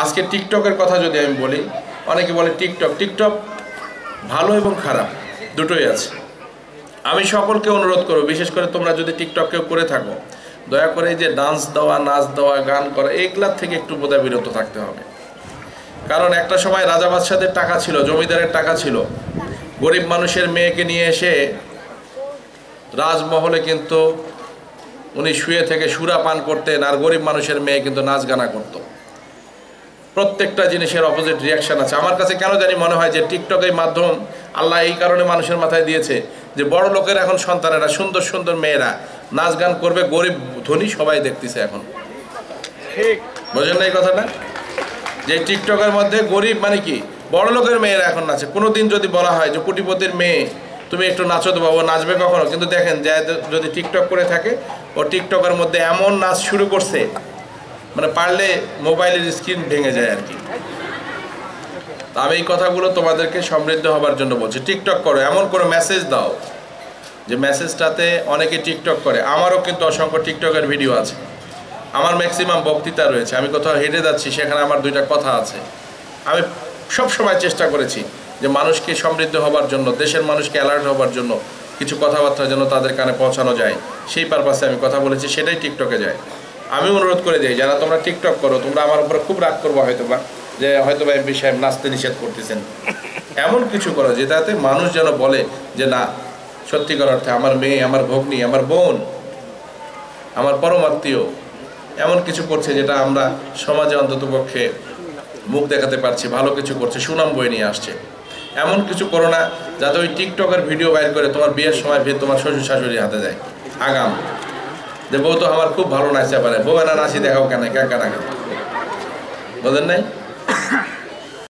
আজকে টিকটকের কথা যদি আমি বলি, অনেকে বলে টিকটক ভালো এবং খারাপ দুটোই আছে। আমি সকলকে অনুরোধ করব, বিশেষ করে তোমরা যদি টিকটক কেউ করে থাকো, দয়া করে এই যে ডান্স দেওয়া, নাচ দেওয়া, গান করা, এইগুলার থেকে একটু বোধহয় বিরত থাকতে হবে। কারণ একটা সময় রাজা বাদশাদের টাকা ছিল, জমিদারের টাকা ছিল, গরিব মানুষের মেয়েকে নিয়ে এসে রাজমহলে কিন্তু উনি শুয়ে থেকে সুরা পান করতেন, আর গরিব মানুষের মেয়ে কিন্তু নাচ গানা করত। প্রত্যেকটা জিনিসের অপোজিট রিয়াকশান আছে। আমার কাছে কেন জানি মনে হয় যে টিকটকের মাধ্যম আল্লাহ এই কারণে মানুষের মাথায় দিয়েছে যে বড় লোকের এখন সন্তানেরা, সুন্দর সুন্দর মেয়েরা নাচ গান করবে, গরিব ধনী সবাই দেখতেছে এখন। বোঝেন না এই কথাটা? যে টিকটকের মধ্যে গরিব মানে কি, বড় লোকের মেয়েরা এখন নাচে। কোনো দিন যদি বলা হয় যে কোটিপতির মেয়ে তুমি একটু নাচো তো বাবু, নাচবে কখনো? কিন্তু দেখেন যে যদি টিকটক করে থাকে, ও টিকটকের মধ্যে এমন নাচ শুরু করছে, মানে পারলে মোবাইলের স্ক্রিন ভেঙে যায় আর কি। আমি এই কথাগুলো তোমাদেরকে সমৃদ্ধ হবার জন্য বলছি। টিকটক করো, এমন কোনো মেসেজ দাও যে মেসেজটাতে অনেকে টিকটক করে। আমারও কিন্তু অসংখ্য টিকটকের ভিডিও আছে, আমার ম্যাক্সিমাম বক্তৃতা রয়েছে। আমি কোথাও হেঁটে যাচ্ছি, সেখানে আমার দুইটা কথা আছে। আমি সব সময় চেষ্টা করেছি যে মানুষকে সমৃদ্ধ হবার জন্য, দেশের মানুষকে অ্যালার্ট হবার জন্য কিছু কথাবার্তা যেন তাদের কানে পৌঁছানো যায়, সেই পারপাসে আমি কথা বলেছি, সেটাই টিকটকে যায়। আমি অনুরোধ করে দিই, যারা তোমরা টিকটক করো, তোমরা আমার উপরে খুব রাগ করবো হয়তোবা, যে হয়তোবা এমপি সাহেব নাচতে নিষেধ করতেছেন। এমন কিছু করো যেটাতে মানুষ যেন বলে যে না, সত্যিকার অর্থে আমার মেয়ে, আমার ভগ্নী, আমার বোন, আমার পরমাত্মীয় এমন কিছু করছে যেটা আমরা সমাজে অন্ততপক্ষে মুখ দেখাতে পারছি, ভালো কিছু করছে, সুনাম বয়ে নিয়ে আসছে। এমন কিছু করো না যাতে ওই টিকটকের ভিডিও বাইর করে তোমার বিয়ের সময় তোমার শ্বশুর শাশুড়ি হাতে যায় আগাম, যে বউ তো আমার খুব ভালো নাচতে পারে, বউ না নাচি দেখাও কেন, কেন বোঝেন নাই?